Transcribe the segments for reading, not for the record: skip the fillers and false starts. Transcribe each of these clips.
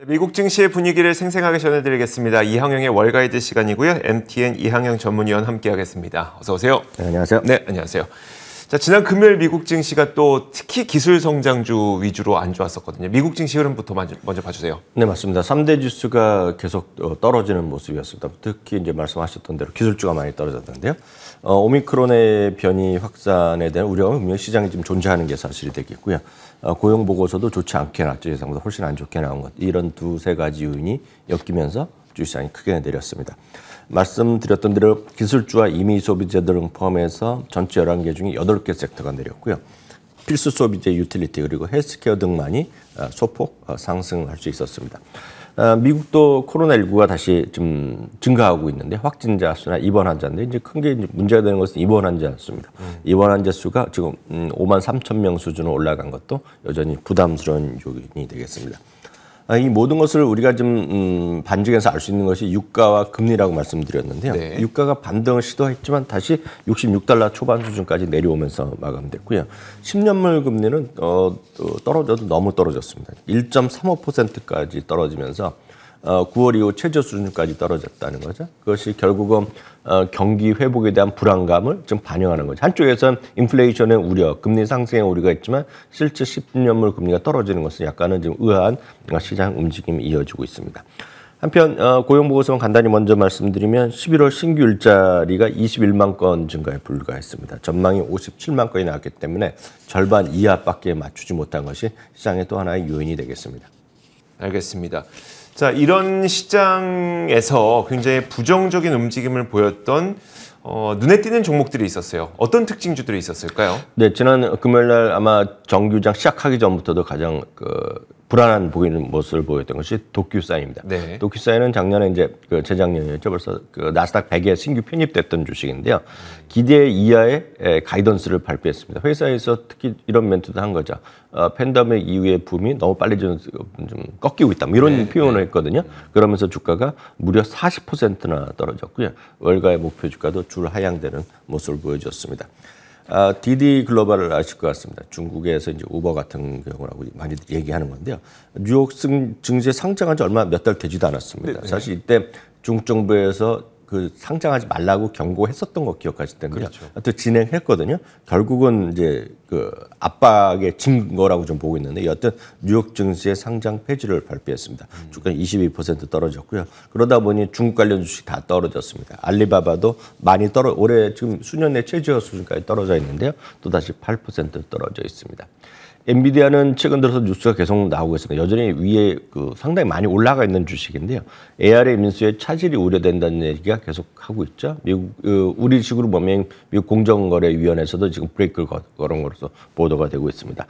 미국 증시의 분위기를 생생하게 전해드리겠습니다. 이항영의 월가이드 시간이고요. MTN 이항영 전문위원 함께하겠습니다. 어서 오세요. 네, 안녕하세요. 네, 안녕하세요. 자, 지난 금요일 미국 증시가 또 특히 기술 성장주 위주로 안 좋았었거든요. 미국 증시 흐름부터 먼저 봐주세요. 네, 맞습니다. 3대 지수가 계속 떨어지는 모습이었습니다. 특히 이제 말씀하셨던 대로 기술주가 많이 떨어졌는데요. 오미크론의 변이 확산에 대한 우려가 분명히 시장에 지금 존재하는 게 사실이 되겠고요. 고용 보고서도 좋지 않게 나왔죠. 예상보다 훨씬 안 좋게 나온 것. 이런 두세 가지 요인이 엮이면서 주시장이 크게 내렸습니다. 말씀드렸던 대로 기술주와 임의 소비재 등 포함해서 전체 11개 중에 8개 섹터가 내렸고요. 필수 소비재, 유틸리티 그리고 헬스케어 등만이 소폭 상승할 수 있었습니다. 미국도 코로나19가 다시 좀 증가하고 있는데 확진자 수나 입원 환자인데 이제 큰 게 문제가 되는 것은 입원 환자 수입니다. 입원 환자 수가 지금 5만 3천 명 수준으로 올라간 것도 여전히 부담스러운 요인이 되겠습니다. 이 모든 것을 우리가 좀 반증해서 알 수 있는 것이 유가와 금리라고 말씀드렸는데요. 네. 유가가 반등을 시도했지만 다시 $66 초반 수준까지 내려오면서 마감됐고요. 10년물 금리는 떨어져도 너무 떨어졌습니다. 1.35%까지 떨어지면서 9월 이후 최저 수준까지 떨어졌다는 거죠. 그것이 결국은 경기 회복에 대한 불안감을 좀 반영하는 거죠. 한쪽에서는 인플레이션의 우려, 금리 상승의 우려가 있지만 실제 10년물 금리가 떨어지는 것은 약간은 좀 의아한 시장 움직임이 이어지고 있습니다. 한편 고용보고서만 간단히 먼저 말씀드리면 11월 신규 일자리가 21만 건 증가에 불과했습니다. 전망이 57만 건이 나왔기 때문에 절반 이하밖에 맞추지 못한 것이 시장의 또 하나의 요인이 되겠습니다. 알겠습니다. 자, 이런 시장에서 굉장히 부정적인 움직임을 보였던 눈에 띄는 종목들이 있었어요. 어떤 특징주들이 있었을까요? 네, 지난 금요일 날 아마 정규장 시작하기 전부터도 가장 불안한 보이는 모습을 보였던 것이 도큐사인입니다. 네. 도큐사인은 작년에 이제 재작년이었죠. 벌써 나스닥 100에 신규 편입됐던 주식인데요. 기대 이하의 가이던스를 발표했습니다. 회사에서 특히 이런 멘트도 한 거죠. 팬데믹 이후의 붐이 너무 빨리 좀 꺾이고 있다. 이런 표현을 했거든요. 그러면서 주가가 무려 40%나 떨어졌고요. 월가의 목표 주가도 줄 하향되는 모습을 보여줬습니다. DD 글로벌을 아실 것 같습니다. 중국에서 이제 우버 같은 경우라고 많이 얘기하는 건데요. 뉴욕 증시에 상장한 지 얼마 몇 달 되지도 않았습니다. 네. 사실 이때 중국 정부에서 상장하지 말라고 경고했었던 거 기억하실 텐데요. 그렇죠. 또 진행했거든요. 결국은 이제 압박의 증거라고 좀 보고 있는데 여하튼 뉴욕 증시의 상장 폐지를 발표했습니다. 주가는 22% 떨어졌고요. 그러다 보니 중국 관련 주식 다 떨어졌습니다. 알리바바도 많이 올해 지금 수년 내 최저 수준까지 떨어져 있는데요. 또 다시 8% 떨어져 있습니다. 엔비디아는 최근 들어서 뉴스가 계속 나오고 있습니다. 여전히 위에 상당히 많이 올라가 있는 주식인데요. ARA 민수의 차질이 우려된다는 얘기가 계속 하고 있죠. 우리식으로 보면 미국 공정거래위원회에서도 지금 브레이크를 걸은 것으로 보도가 되고 있습니다.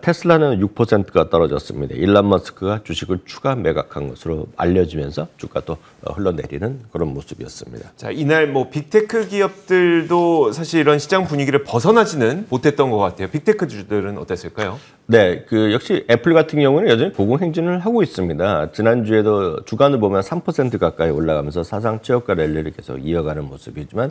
테슬라는 6%가 떨어졌습니다. 일론 머스크가 주식을 추가 매각한 것으로 알려지면서 주가 또 흘러내리는 그런 모습이었습니다. 자, 이날 빅테크 기업들도 사실 이런 시장 분위기를 벗어나지는 못했던 것 같아요. 빅테크 주들은 어땠을까요? 네, 역시 애플 같은 경우는 여전히 고공행진을 하고 있습니다. 지난주에도 주간을 보면 3% 가까이 올라가면서 사상 최저가 랠리를 계속 이어가는 모습이지만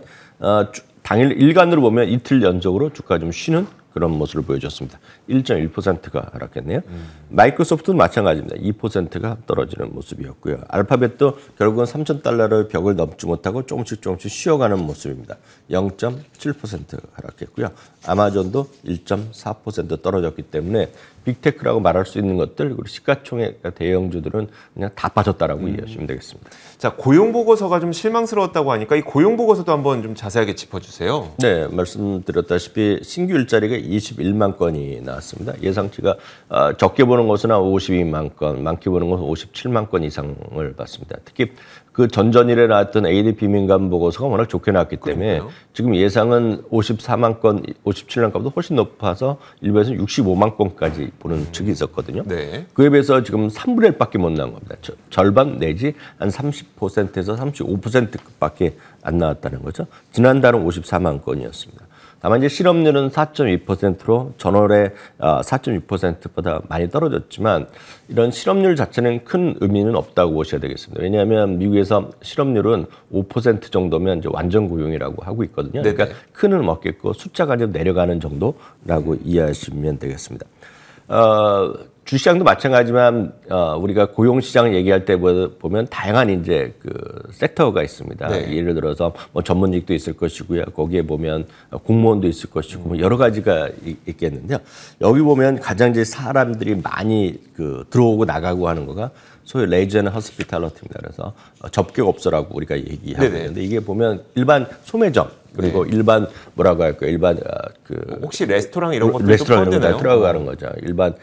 당일 일간으로 보면 이틀 연속으로 주가 좀 쉬는 그런 모습을 보여줬습니다. 1.1%가 하락했네요. 마이크로소프트는 마찬가지입니다. 2%가 떨어지는 모습이었고요. 알파벳도 결국은 $3,000를 벽을 넘지 못하고 조금씩 쉬어가는 모습입니다. 0.7% 하락했고요. 아마존도 1.4% 떨어졌기 때문에 빅테크라고 말할 수 있는 것들 그리고 시가총액 대형주들은 그냥 다 빠졌다라고 이해하시면 되겠습니다. 자, 고용 보고서가 좀 실망스러웠다고 하니까 이 고용 보고서도 한번 좀 자세하게 짚어주세요. 네, 말씀드렸다시피 신규 일자리가 21만 건이 나왔습니다. 예상치가 적게 보는 것은 52만 건, 많게 보는 것은 57만 건 이상을 봤습니다. 특히 전전일에 나왔던 ADP 민감 보고서가 워낙 좋게 나왔기 때문에 그러니까요. 지금 예상은 54만 건, 57만 건보다 훨씬 높아서 일부에서는 65만 건까지 보는 측이 있었거든요. 네. 그에 비해서 지금 3분의 1밖에 못 나온 겁니다. 절반 내지 한 30%에서 35%밖에 안 나왔다는 거죠. 지난달은 54만 건이었습니다. 다만 이제 실업률은 4.2%로 전월에 4.6%보다 많이 떨어졌지만 이런 실업률 자체는 큰 의미는 없다고 보셔야 되겠습니다. 왜냐하면 미국에서 실업률은 5% 정도면 이제 완전 고용이라고 하고 있거든요. 그러니까 큰 의미는 없겠고 숫자가 좀 내려가는 정도라고 이해하시면 되겠습니다. 주시장도 마찬가지지만 우리가 고용 시장을 얘기할 때 보면 다양한 이제 그 섹터가 있습니다. 네. 예를 들어서 뭐 전문직도 있을 것이고요. 거기에 보면 공무원도 있을 것이고 뭐 여러 가지가 있겠는데요. 여기 보면 가장 이제 사람들이 많이 그 들어오고 나가고 하는 거가 소위 레이저 앤 허스피탈리티입니다. 그래서 접객업소라고 우리가 얘기하고 네네. 있는데 이게 보면 일반 소매점 그리고 일반 뭐라고 할까요? 일반 그 혹시 레스토랑 이런 것들도 레스토랑 이런 포함되나요? 거다 들어가는 거죠. 일반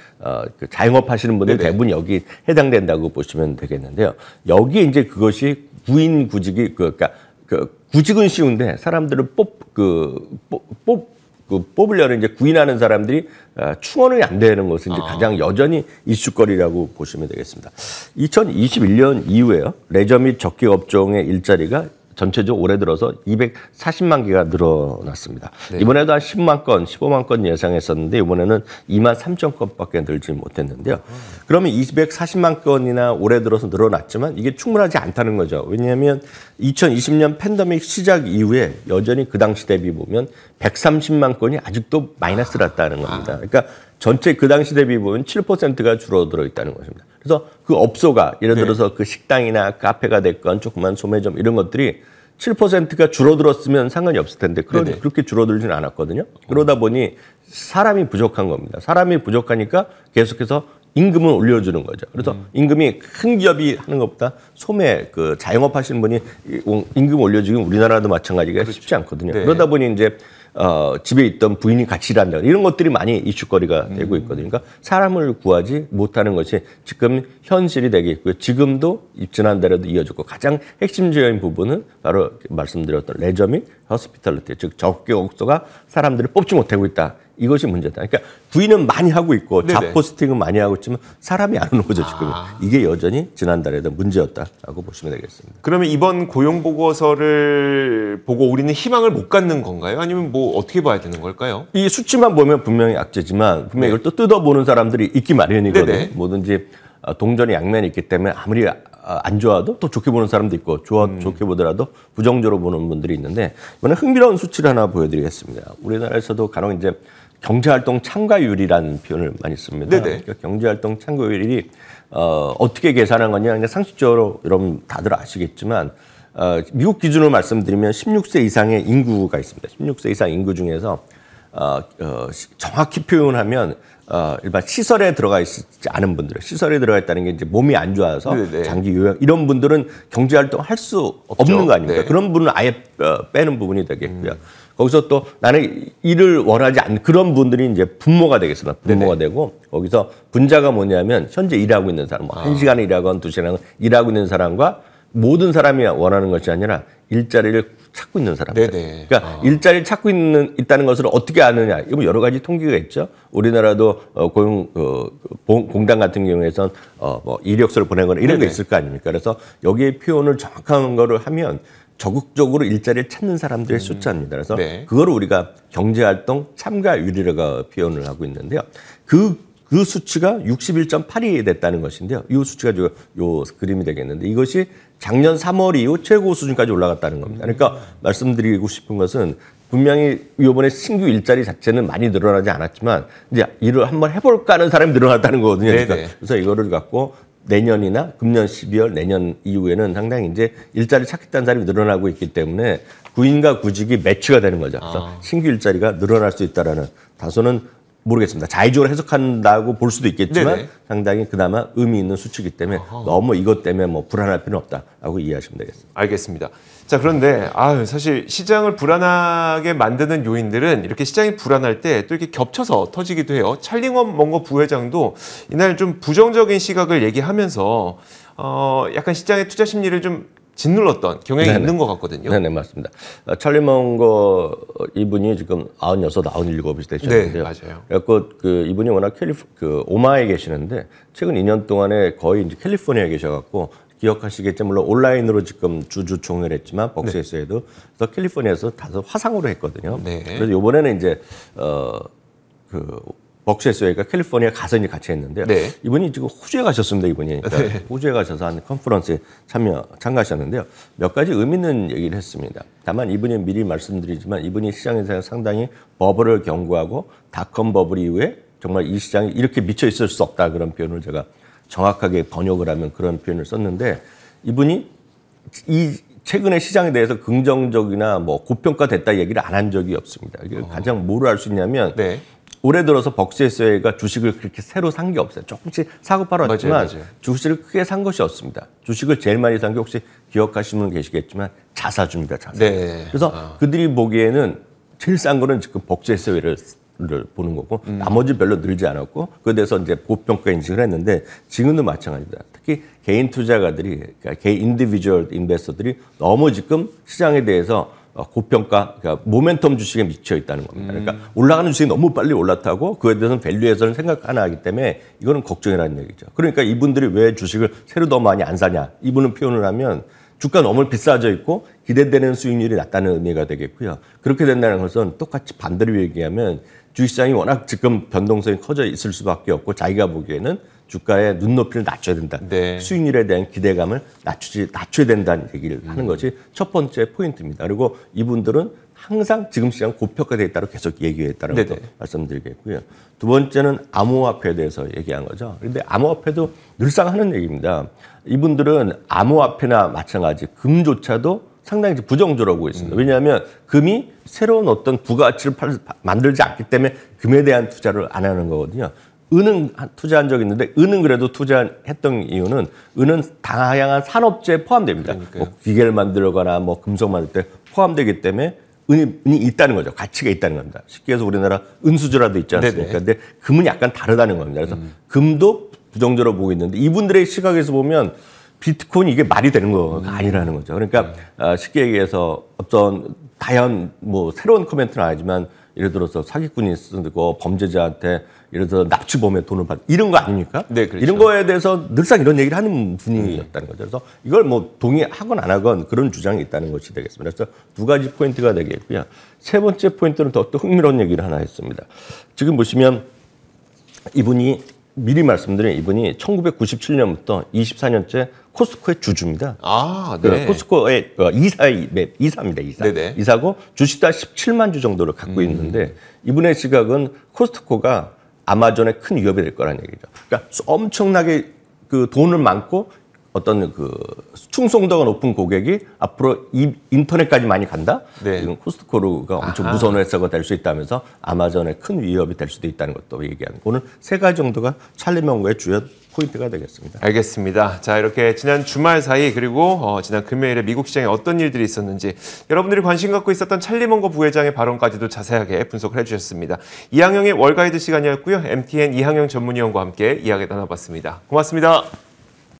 그 자영업 하시는 분들 네네. 대부분 여기 해당된다고 보시면 되겠는데요. 여기에 이제 그것이 구인 구직이 그러니까 그 구직은 쉬운데 사람들을 뽑으려는 이제 구인하는 사람들이 충원이 안 되는 것은 이제 가장 여전히 이슈거리라고 보시면 되겠습니다. 2021년 이후에요. 레저 및 접객 업종의 일자리가 전체적으로 올해 들어서 240만 개가 늘어났습니다. 네. 이번에도 한 10만 건, 15만 건 예상했었는데 이번에는 2만 3천 건밖에 늘지 못했는데요. 그러면 240만 건이나 올해 들어서 늘어났지만 이게 충분하지 않다는 거죠. 왜냐하면 2020년 팬데믹 시작 이후에 여전히 그 당시 대비 보면 130만 건이 아직도 마이너스랐다는 겁니다. 그러니까 전체 그 당시 대비 보면 7%가 줄어들어 있다는 것입니다. 그래서 그 업소가 예를 들어서 그 식당이나 카페가 됐건 조그만 소매점 이런 것들이 7%가 줄어들었으면 상관이 없을 텐데 그렇게 줄어들지는 않았거든요. 그러다 보니 사람이 부족한 겁니다. 사람이 부족하니까 계속해서 임금을 올려주는 거죠. 그래서 임금이 큰 기업이 하는 것보다 소매 그 자영업 하시는 분이 임금 올려주기 우리나라도 마찬가지가 쉽지 않거든요. 네. 그러다 보니 이제 집에 있던 부인이 같이 일한다. 이런 것들이 많이 이슈거리가 되고 있거든요. 그러니까 사람을 구하지 못하는 것이 지금 현실이 되겠고요. 지금도 지난달에도 이어졌고 가장 핵심적인 부분은 바로 말씀드렸던 레저 및 허스피탈리티, 즉 접객업소가 사람들을 뽑지 못하고 있다. 이것이 문제다. 그러니까 부인은 많이 하고 있고 네네. 잡포스팅은 많이 하고 있지만 사람이 안 오는 거죠, 지금. 이게 여전히 지난달에도 문제였다라고 보시면 되겠습니다. 그러면 이번 고용 보고서를 보고 우리는 희망을 못 갖는 건가요? 아니면 뭐 어떻게 봐야 되는 걸까요? 이 수치만 보면 분명히 악재지만 분명히 이걸 또 뜯어보는 사람들이 있기 마련이거든요. 네네. 뭐든지 동전의 양면이 있기 때문에 아무리 안 좋아도 또 좋게 보는 사람도 있고 좋게 보더라도 부정적으로 보는 분들이 있는데 이번에 흥미로운 수치를 하나 보여드리겠습니다. 우리나라에서도 간혹 이제 경제활동 참가율이라는 표현을 많이 씁니다. 네네. 그러니까 경제활동 참가율이 어떻게 계산한 거냐 그냥 상식적으로 여러분 다들 아시겠지만 미국 기준으로 말씀드리면 16세 이상의 인구가 있습니다. 16세 이상 인구 중에서 정확히 표현하면 일반 시설에 들어가 있지 않은 분들, 시설에 들어가 있다는 게 이제 몸이 안 좋아서 네네. 장기 요양 이런 분들은 경제 활동 할 수 없는 거 아닙니까? 네. 그런 분은 아예 빼는 부분이 되겠고요. 거기서 또 나는 일을 원하지 않는 그런 분들이 이제 분모가 되겠습니다. 분모가 되고 거기서 분자가 뭐냐면 현재 일하고 있는 사람, 뭐 1시간을 일하건 2시간을 일하고 있는 사람과 모든 사람이 원하는 것이 아니라 일자리를 찾고 있는 사람들. 네네. 그러니까 일자리를 찾고 있다는 것을 어떻게 아느냐. 이거 여러 가지 통계가 있죠. 우리나라도 공단 같은 경우에선 뭐 이력서를 보내거나 이런 게 네네. 있을 거 아닙니까? 그래서 여기에 표현을 정확한 거를 하면 적극적으로 일자리를 찾는 사람들의 숫자입니다. 그래서 네. 그거를 우리가 경제활동 참가율이라고 표현을 하고 있는데요. 그 수치가 61.8이 됐다는 것인데요. 이 수치가 요 그림이 되겠는데 이것이 작년 3월 이후 최고 수준까지 올라갔다는 겁니다. 그러니까 말씀드리고 싶은 것은 분명히 이번에 신규 일자리 자체는 많이 늘어나지 않았지만 이제 일을 한번 해볼까 하는 사람이 늘어났다는 거거든요. 그러니까 네네. 그래서 이거를 갖고 내년이나 금년 12월 내년 이후에는 상당히 이제 일자리 찾겠다는 사람이 늘어나고 있기 때문에 구인과 구직이 매치가 되는 거죠. 그래서 신규 일자리가 늘어날 수 있다라는 다소는 모르겠습니다. 자의적으로 해석한다고 볼 수도 있겠지만 네네. 상당히 그나마 의미 있는 수치이기 때문에 너무 이것 때문에 뭐 불안할 필요는 없다라고 이해하시면 되겠습니다. 알겠습니다. 자, 그런데 사실 시장을 불안하게 만드는 요인들은 이렇게 시장이 불안할 때 또 이렇게 겹쳐서 터지기도 해요. 찰링원 멍거 부회장도 이날 좀 부정적인 시각을 얘기하면서 약간 시장의 투자 심리를 좀 짓눌렀던 경향이 네네. 있는 것 같거든요. 네네, 맞습니다. 찰리 멍거 이분이 지금 96, 97이 되셨는데요. 네, 맞아요. 그래서 이분이 워낙 오마에 계시는데 최근 2년 동안에 거의 이제 캘리포니아에 계셔갖고 기억하시겠지만 물론 온라인으로 지금 주총회를 했지만 벅스에서도 그래서 캘리포니아에서 다소 화상으로 했거든요. 네. 그래서 이번에는 이제 벅스에서가 캘리포니아 가서 이제 같이 했는데요. 네. 이분이 지금 호주에 가셨습니다. 이분이 그러니까 호주에 가셔서 한 컨퍼런스에 참가하셨는데요. 몇 가지 의미 있는 얘기를 했습니다. 다만 이분이 미리 말씀드리지만 이분이 시장에서 상당히 버블을 경고하고 닷컴 버블 이후에 정말 이 시장이 이렇게 미쳐 있을 수 없다 그런 표현을 제가 정확하게 번역을 하면 그런 표현을 썼는데 이분이 이 최근에 시장에 대해서 긍정적이나 뭐 고평가됐다 얘기를 안 한 적이 없습니다. 이게 가장 뭐를 알 수 있냐면 네. 올해 들어서 벅스에서가 주식을 그렇게 새로 산 게 없어요. 조금씩 사고 팔았지만 맞아요. 주식을 크게 산 것이 없습니다. 주식을 제일 많이 산 게 혹시 기억하시는 분 계시겠지만 자사주입니다. 자사주. 네. 그래서 그들이 보기에는 제일 싼 거는 지금 벅스에서를 보는 거고 나머지 별로 늘지 않았고 그에 대해서 이제 고평가 인식을 했는데 지금도 마찬가지입니다. 특히 개인 투자가들이 그러니까 개인 인디비주얼 인베스터들이 너무 지금 시장에 대해서 고평가, 그러니까 모멘텀 주식에 미쳐 있다는 겁니다. 그러니까 올라가는 주식이 너무 빨리 올라타고 그에 대해서는 밸류에서는 생각 하나 하기 때문에 이거는 걱정이라는 얘기죠. 그러니까 이분들이 왜 주식을 새로 너무 많이 안 사냐 이분은 표현을 하면 주가 너무 비싸져 있고 기대되는 수익률이 낮다는 의미가 되겠고요. 그렇게 된다는 것은 똑같이 반대로 얘기하면 주식시장이 워낙 지금 변동성이 커져 있을 수밖에 없고 자기가 보기에는 주가의 눈높이를 낮춰야 된다. 네. 수익률에 대한 기대감을 낮춰야 된다는 얘기를 하는 것이 첫 번째 포인트입니다. 그리고 이분들은 항상 지금 시장 고평가되어 있다고 계속 얘기했다는 것도 말씀드리겠고요. 두 번째는 암호화폐에 대해서 얘기한 거죠. 그런데 암호화폐도 늘상 하는 얘기입니다. 이분들은 암호화폐나 마찬가지 금조차도 상당히 부정적으로 보고 있습니다. 왜냐하면 금이 새로운 어떤 부가가치를 만들지 않기 때문에 금에 대한 투자를 안 하는 거거든요. 은은 투자한 적이 있는데 은은 그래도 투자했던 이유는 은은 다양한 산업재에 포함됩니다. 뭐 기계를 만들거나 뭐 금속 만들 때 포함되기 때문에 은이 있다는 거죠. 가치가 있다는 겁니다. 쉽게 해서 우리나라 은수저라도 있지 않습니까? 근데 금은 약간 다르다는 겁니다. 그래서 금도 부정적으로 보고 있는데 이분들의 시각에서 보면 비트코인이 이게 말이 되는 거가 아니라는 거죠. 그러니까 쉽게 얘기해서 어떤 다양한 뭐 새로운 코멘트는 아니지만 예를 들어서 사기꾼이 쓰고 범죄자한테 예를 들어서 납치범의 돈을 받는 이런 거 아닙니까? 네, 그렇죠. 이런 거에 대해서 늘상 이런 얘기를 하는 분이었다는 거죠. 그래서 이걸 뭐 동의하건 안 하건 그런 주장이 있다는 것이 되겠습니다. 그래서 두 가지 포인트가 되겠고요. 세 번째 포인트는 또 흥미로운 얘기를 하나 했습니다. 지금 보시면 이분이 미리 말씀드린 이분이 1997년부터 24년째 코스트코의 주주입니다. 아, 네. 코스트코의 이사입니다. 이사. 네네. 이사고 주식도 한 17만 주 정도를 갖고 있는데 이분의 시각은 코스트코가 아마존의 큰 위협이 될 거라는 얘기죠. 그러니까 엄청나게 그 돈을 많고 어떤 그 충성도가 높은 고객이 앞으로 인터넷까지 많이 간다? 네. 지금 코스트코가 엄청 무서운 회사가 될 수 있다면서 아마존의 큰 위협이 될 수도 있다는 것도 얘기하는 오늘 세 가지 정도가 찰리 멍거의 주요 포인트가 되겠습니다. 알겠습니다. 자, 이렇게 지난 주말 사이 그리고 지난 금요일에 미국 시장에 어떤 일들이 있었는지 여러분들이 관심 갖고 있었던 찰리 멍거 부회장의 발언까지도 자세하게 분석을 해주셨습니다. 이항영의 월가이드 시간이었고요. MTN 이항영 전문위원과 함께 이야기 나눠봤습니다. 고맙습니다.